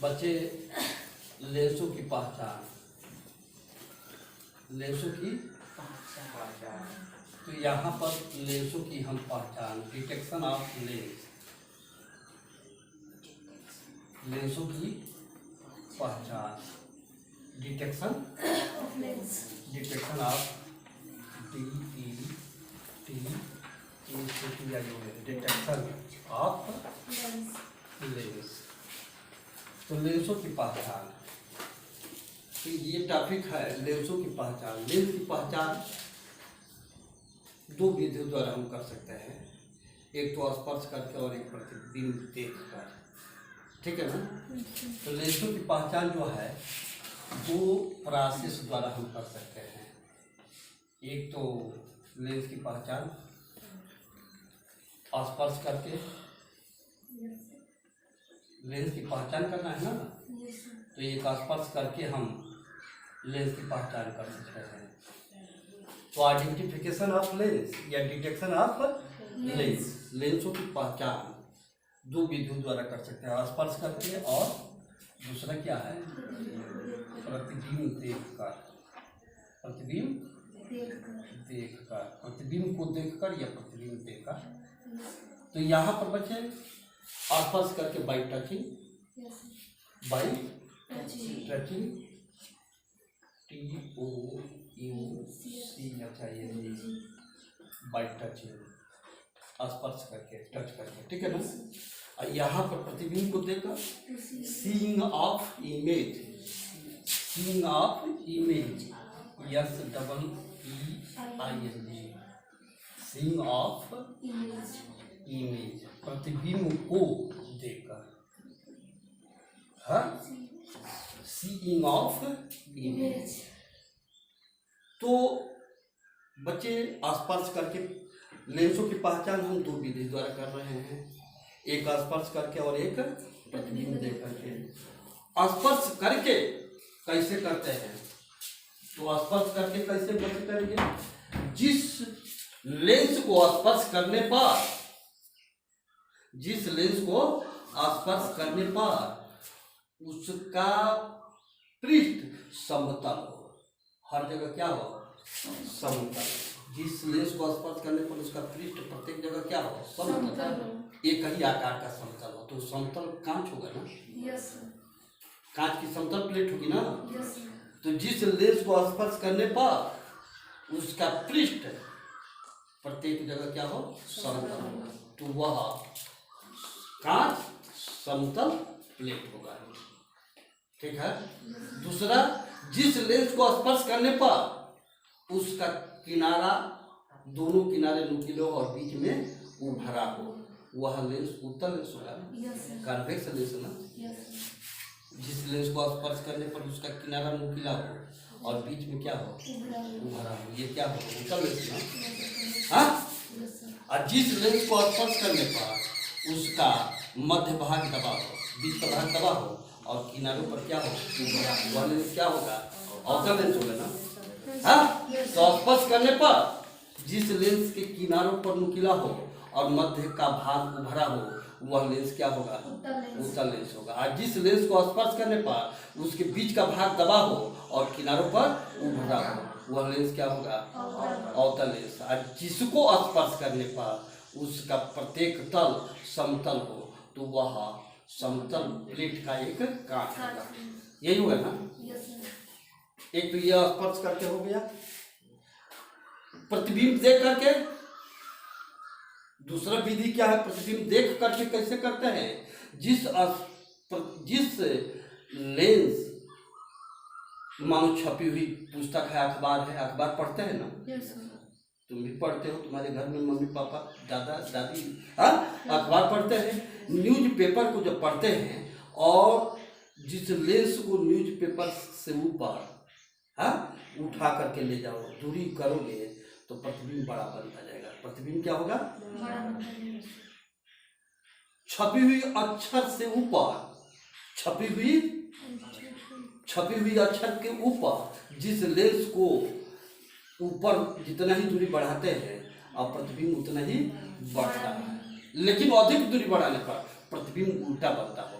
बच्चे लेंसों की पहचान, लेंसों की पहचान। तो यहाँ पर लेंसों की हम पहचान, डिटेक्शन ऑफ लेंस, लेंसों की पहचान, detection detection of detection of lens. तो लेंसों की पहचान, तो ये टॉपिक है लेंसों की पहचान। लेंस की पहचान दो विधियों द्वारा हम कर सकते हैं, एक तो स्पर्श करके और एक प्रतिबिंब देख कर, ठीक है ना। तो लेंसों की पहचान जो है दो प्रोसेस द्वारा हम कर सकते हैं। एक तो लेंस की पहचान स्पर्श करके, लेंस की पहचान करना है ना, तो एक स्पर्श करके हम लेंस की पहचान कर सकते हैं। तो आइडेंटिफिकेशन ऑफ लेंस या डिटेक्शन ऑफ लेंस, लेंसों की पहचान दो विधियों द्वारा कर सकते हैं, स्पर्श करके और दूसरा क्या है प्रतिबिंब देखकर, प्रतिबिंब देखकर, प्रतिबिंब को देखकर या प्रतिबिंब देखकर। तो यहाँ पर बच्चे स्पर्श करके by touching, by touching, by touching, स्पर्श करके, टच करके, ठीक है ना। और यहाँ पर प्रतिबिंब को देखकर seeing of image, seeing of image, SEEING, seeing of image, प्रतिबिंब को देखकर, हाँ, सीइंग ऑफ इमेज। तो बच्चे स्पर्श करके लेंसों की पहचान हम दो विधि द्वारा कर रहे हैं, एक स्पर्श करके और एक प्रतिबिंब देख करके। स्पर्श करके कैसे करते हैं, तो स्पर्श करके कैसे बच्चे करेंगे, जिस लेंस को स्पर्श करने पर, जिस लेंस को स्पर्श करने पर उसका पृष्ठ समतल हो, हर जगह क्या हो समतल। जिस लेंस को स्पर्श करने पर उसका पृष्ठ प्रत्येक जगह क्या हो समतल, एक ही आकार का समतल हो। तो समतल कांच होगा ना, कांच की समतल प्लेट होगी ना। तो जिस लेंस को स्पर्श करने पर उसका पृष्ठ प्रत्येक जगह क्या हो समतल हो, तो वह कांच समतल प्लेट होगा, ठीक है। दूसरा, जिस लेंस को स्पर्श करने पर उसका किनारा, दोनों किनारे नुकीले और बीच में उभरा हो, वह लेंस उत्तल लेंस होगा, कॉन्वेक्स लेंस ना। जिस लेंस को स्पर्श करने पर उसका किनारा नुकीला हो और बीच में क्या हो उभरा हो, ये क्या हो उत्तल लेंस ना, हाँ। और जिस लेंस को स्पर्श करने पर उसका मध्य भाग दबा हो, बीच का भाग दबा हो और किनारों पर क्या हो उभरा, वह लेंस क्या होगा अवतल लेंस होगा ना, हाँ। तो स्पर्श करने पर जिस लेंस के किनारों पर नुकीला हो और मध्य का भाग उभरा हो, वह लेंस क्या होगा उत्तल लेंस होगा। और जिस लेंस को स्पर्श करने पर उसके बीच का भाग दबा हो और किनारों पर उभरा हो, वह लेंस क्या होगा अवतल लेंस। और जिसको स्पर्श करने पर उसका प्रत्येक तल समतल हो, तो वह समतल प्लेट का एक कांच होगा, यही होगा ना। एक तो यह स्पर्श करके हो गया, प्रतिबिंब देख करके। दूसरा विधि क्या है, प्रतिबिंब देख करके कैसे करते हैं, जिस लेंस, मानो छपी हुई पुस्तक है, अखबार है, अखबार पढ़ते हैं ना, तुम भी पढ़ते हो, तुम्हारे घर में मम्मी पापा दादा दादी हाँ अखबार पढ़ते हैं। न्यूज पेपर को जब पढ़ते हैं और जिस लेंस को न्यूज पेपर से ऊपर हाँ उठा करके ले जाओ, दूरी करोगे तो प्रतिबिंब बड़ा बनता जाएगा। प्रतिबिंब क्या होगा, छपी हुई अक्षर से ऊपर, छपी हुई अक्षर के ऊपर जिस लेंस को ऊपर जितना ही दूरी बढ़ाते हैं और प्रतिबिंब उतना ही बढ़ता है, लेकिन अधिक दूरी बढ़ाने पर प्रतिबिंब उल्टा बनता हो,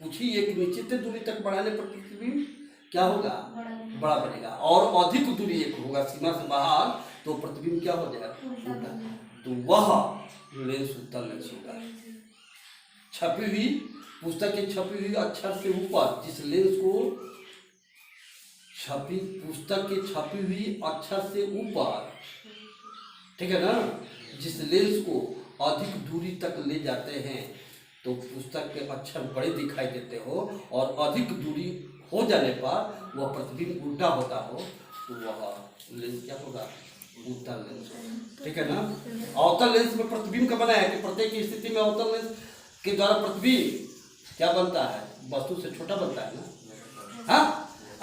कुछ ही एक निश्चित दूरी तक बढ़ाने पर प्रतिबिंब क्या होगा, बड़ा बनेगा, और अधिक दूरी एक होगा सीमा से बाहर तो प्रतिबिंब क्या हो जाएगा, उल्टा। तो वह लेंस उत्तल लेंस होगा। छपी हुई पुस्तक के छपी हुई अक्षर से ऊपर जिस लेंस को पुस्तक के छपी हुई अक्षर से ऊपर, ठीक है ना, जिस लेंस को अधिक दूरी तक ले जाते हैं तो पुस्तक के अक्षर बड़े दिखाई देते हो, और अधिक दूरी हो जाने पर वह प्रतिबिंब उल्टा होता हो तो वह लेंस क्या होगा, उत्तल लेंस। ठीक है ना। अवतल लेंस में प्रतिबिंब का बना है कि प्रत्येक स्थिति में अवतल लेंस के द्वारा प्रतिबिंब क्या बनता है, वस्तु से छोटा बनता है ना। हाँ,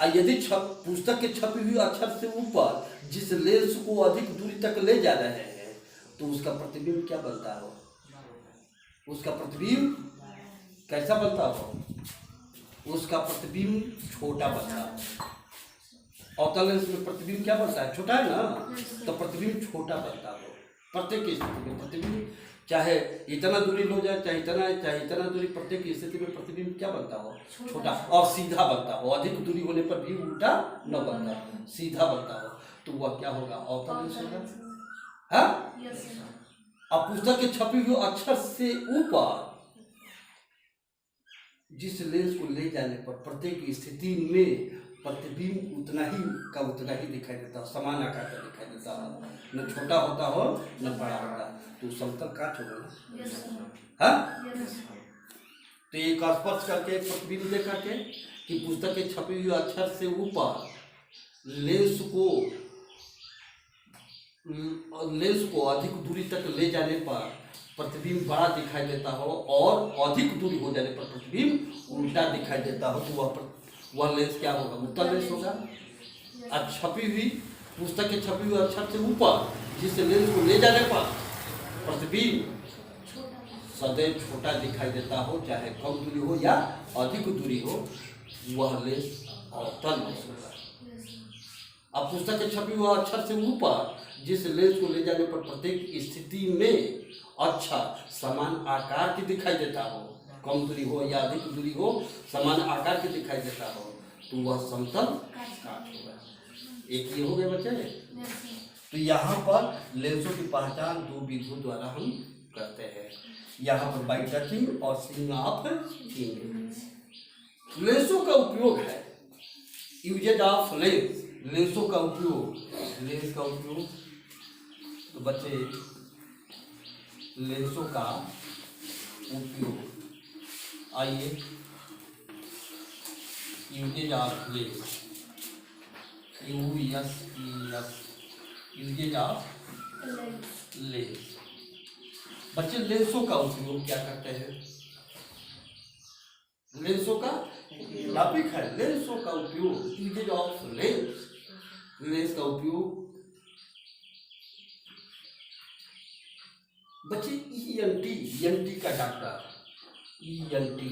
यदि पुस्तक के छपी हुई अक्षर से ऊपर जिस लेंस को अधिक दूरी तक ले जा रहे हैं तो उसका प्रतिबिंब क्या बनता हो, उसका प्रतिबिंब कैसा बनता हो, उसका प्रतिबिंब छोटा बनता हो। अवतल लेंस में प्रतिबिंब क्या बनता है, छोटा है ना, तो प्रतिबिंब छोटा बनता हो। प्रत्येक स्थिति में प्रतिबिंब चाहे इतना दूरी हो जाए चाहे इतना दूरी, प्रत्येक स्थिति में प्रतिबिंब क्या बनता हो, छोटा और सीधा बनता हो। अधिक दूरी होने पर भी उल्टा न बनता हो, सीधा बनता हो तो वह क्या होगा, अवतल लेंस होगा। हाँ, अब पुस्तक के छपी हुई अक्षर से ऊपर जिस लेंस को ले जाने पर प्रत्येक स्थिति में प्रतिबिंब उतना ही दिखाई देता हो, समान आकार का दिखाई देता हो, न छोटा होता हो न बड़ा होता, तो समतल कांच होगा ना। हाँ, तो एक स्पर्श करके प्रतिबिंब दे करके कि पुस्तक के छपी हुई अक्षर से ऊपर लेंस को अधिक दूरी तक ले जाने पर प्रतिबिंब बड़ा दिखाई देता हो, और अधिक दूरी हो जाने पर प्रतिबिंब उल्टा दिखाई देता हो तो वह लेंस क्या होगा, उत्तल लेंस होगा। अब छपी हुई पुस्तक के छपी हुई अक्षर से ऊपर जिस लेंस को ले जाने पर प्रतिबिंब सदैव छोटा दिखाई देता हो, चाहे कम दूरी हो या अधिक दूरी हो, वह लेंस अवतल लेंस होगा। अब पुस्तक के छपी हुई अक्षर से ऊपर जिस लेंस को ले जाने पर प्रत्येक स्थिति में अक्षर समान आकार की दिखाई देता हो, कम दूरी हो या अधिक दूरी हो, समान आकार की दिखाई देता हो तो वह समतल कांच होगा। एक ये हो गए बच्चे। तो यहाँ पर लेंसों की पहचान दो विधियों द्वारा हम करते हैं, यहाँ पर बाई टचिंग और सीइंग ऑफ इमेज। लेंसों का उपयोग है, यूजेज ऑफ लेंस, लेंसों का उपयोग, लेंस का उपयोग। तो बच्चे लेंसों का उपयोग, आइए uses of lens, uses of lens. बच्चे लेंसों का उपयोग क्या करते हैं, लेंसों का टॉपिक है, लेंसों का उपयोग, यूजेज ऑफ लेंस। लेंस का उपयोग बच्चे ईएनटी का डॉक्टर, ईएनटी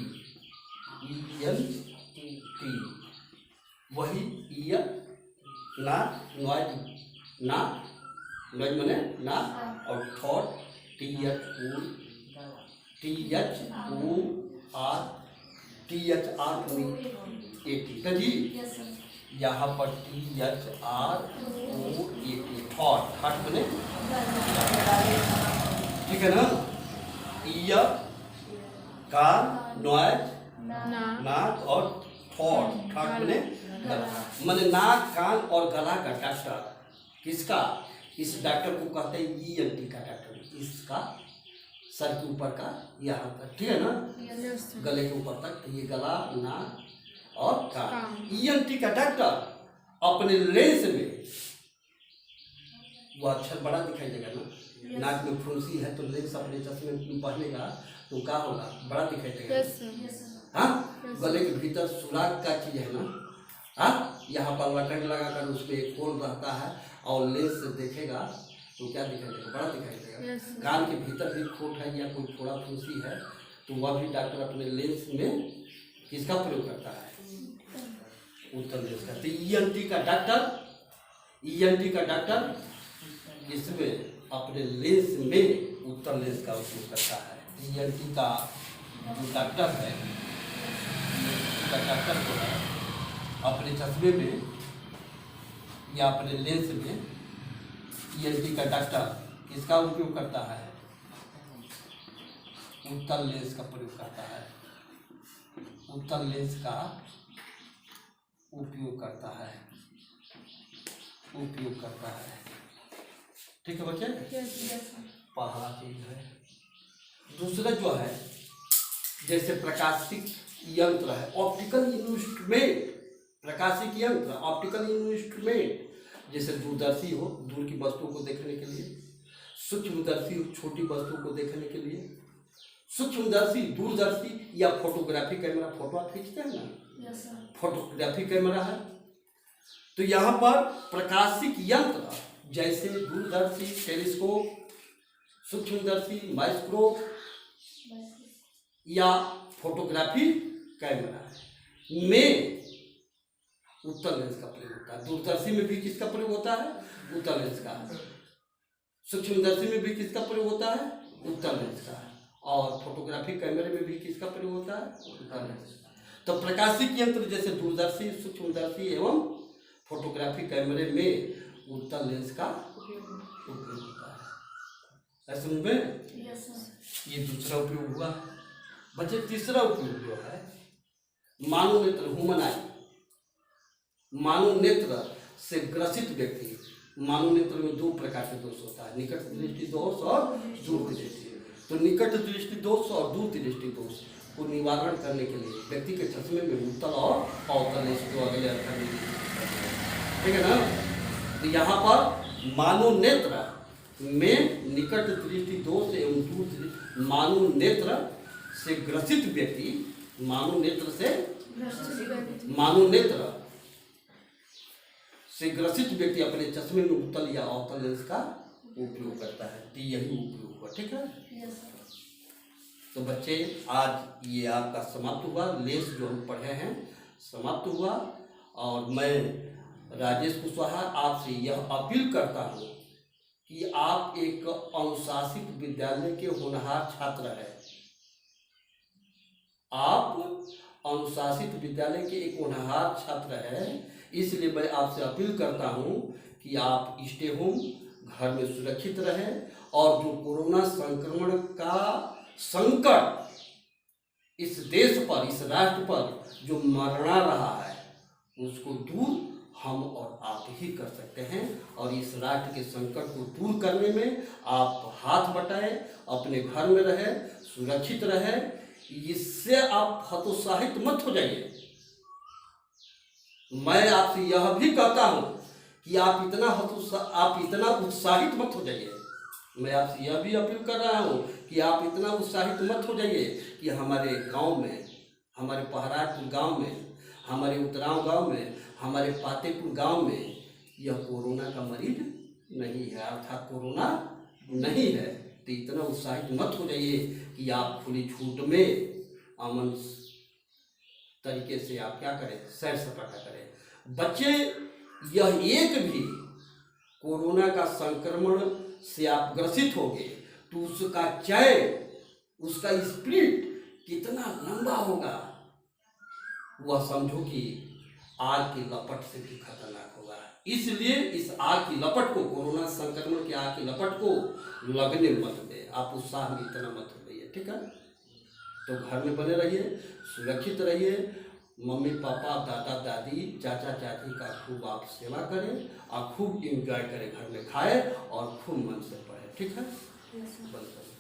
वही ईयर नॉइज माने ना, और थॉट THOR जी, यहाँ पर THROAT थॉट माने, ठीक है ना। ईयर कान, नॉइज नाक, और थॉट माने गला, माने नाक कान और गला का डॉक्टर। किसका, इस डॉक्टर को कहते हैं ईएनटी का डॉक्टर। इसका सर के ऊपर का यहाँ तक, ठीक है ना, गले के ऊपर तक, ये गला नाक और कान। ईएनटी का डॉक्टर अपने लेंस में वो अक्षर बड़ा दिखाई देगा ना। नाक में फुंसी है तो लेंस अपने चश्मे में पहनेगा तो क्या होगा, बड़ा दिखाई देगा। हाँ, गले के भीतर सुराग का चीज है ना। हाँ, यहाँ पर लटक लगा कर उसमें एक होल रहता है और लेंस से देखेगा तो क्या दिखाई देगा, बड़ा दिखाई देगा। कान के भीतर भी खोट है या कोई थोड़ा फुंसी है तो वह भी डॉक्टर अपने लेंस में किसका प्रयोग करता है, उत्तल लेंस का। तो ईएनटी का डॉक्टर इसमें अपने लेंस में उत्तल लेंस का उपयोग करता है। ईएनटी का जो डॉक्टर है कंडक्टर जो है अपने चश्मे में या अपने लेंस में ELT कंडक्टर किसका उपयोग करता है? उत्तल लेंस का प्रयोग करता है। उत्तल लेंस का उपयोग करता है। ठीक है बच्चे? पहला चीज है। दूसरा जो है जैसे प्रकाशिक यंत्र है, ऑप्टिकल इंस्ट्रूमेंट, प्रकाशिक यंत्र, ऑप्टिकल इंस्ट्रूमेंट, जैसे दूरदर्शी हो दूर की वस्तुओं को देखने के लिए, सूक्ष्मदर्शी हो छोटी वस्तुओं को देखने के लिए, सूक्ष्मदर्शी, दूरदर्शी या फोटोग्राफी कैमरा, फोटो आप खींचते हैं ना, फोटोग्राफी कैमरा है। तो यहाँ पर प्रकाशिक यंत्र जैसे दूरदर्शी, टेलीस्कोप, सूक्ष्मदर्शी, माइक्रोस्कोप या फोटोग्राफी कैमरा में उत्तल लेंस का प्रयोग होता है। दूरदर्शी में भी किसका प्रयोग होता है? उत्तल लेंस का। सूक्ष्मदर्शी में भी किसका प्रयोग होता है? उत्तल लेंस का। और फोटोग्राफी कैमरे में भी किसका प्रयोग होता है? उत्तल लेंस का। तो प्रकाशिक यंत्र जैसे दूरदर्शी, सूक्ष्मदर्शी एवं फोटोग्राफी कैमरे में उत्तल लेंस का उपयोग होता है। समझ में? ये दूसरा उपयोग हुआ। बच्चे तीसरा उपयोग जो है मानव नेत्र, ह्यूमन आई, मानव नेत्र से ग्रसित व्यक्ति। मानव नेत्र में दो प्रकार के दोष होता है, निकट दृष्टि दोष और दूर दृष्टि। तो निकट दृष्टि दोष और दूर दृष्टि दोष को निवारण करने के लिए व्यक्ति के चश्मे में उत्तल और अवतल लेंस को अगले अर्थात, ठीक है ना? तो यहाँ पर मानव नेत्र में निकट दृष्टि दोष एवं दूर दृष्टि, मानव नेत्र से ग्रसित व्यक्ति, मानव नेत्र से ग्रसित व्यक्ति अपने चश्मे में उत्तल या अवतल लेंस का उपयोग करता है। तो यही उपयोग हुआ। ठीक है? तो बच्चे आज ये आपका समाप्त हुआ, लेंस जो हम पढ़े हैं समाप्त हुआ। और मैं राजेश कुशवाहा आपसे यह अपील करता हूँ कि आप एक अनुशासित विद्यालय के होनहार छात्र हैं। आप अनुशासित विद्यालय के एक होनहार छात्र हैं, इसलिए मैं आपसे अपील करता हूं कि आप स्टे होम, घर में सुरक्षित रहें और जो कोरोना संक्रमण का संकट इस देश पर, इस राष्ट्र पर जो मरना रहा है, उसको दूर हम और आप ही कर सकते हैं। और इस राष्ट्र के संकट को दूर करने में आप हाथ बटाएं, अपने घर में रहें, सुरक्षित रहें। इससे आप हतोत्साहित मत हो जाइए। मैं आपसे यह भी कहता हूं कि आप इतना उत्साहित मत हो जाइए। मैं आपसे यह भी अपील कर रहा हूं कि आप इतना उत्साहित मत हो जाइए कि हमारे गांव में, हमारे पहराजपुर गांव में, हमारे उतराव गांव में, हमारे पातेपुर गांव में यह कोरोना का मरीज नहीं है, अर्थात कोरोना नहीं है। तो इतना उत्साहित मत हो जाइए कि आप खुली छूट में अमन तरीके से आप क्या करें, सैर सपाटा करें। बच्चे यह एक भी कोरोना का संक्रमण से आप ग्रसित हो गए तो उसका चैन, उसका स्प्रिट कितना लंबा होगा वह समझो कि आग की लपट से भी खतरनाक होगा। इसलिए इस आग की लपट को, कोरोना संक्रमण की आग की लपट को लगने मत दे। आप उत्साह में इतना मत हो जाइए। ठीक है? तो घर में बने रहिए, सुरक्षित रहिए। मम्मी पापा, दादा दादी, चाचा चाची का खूब आप सेवा करें और खूब इंजॉय करें, घर में खाएं और खूब मन से पढ़ें। ठीक है? बंद करें।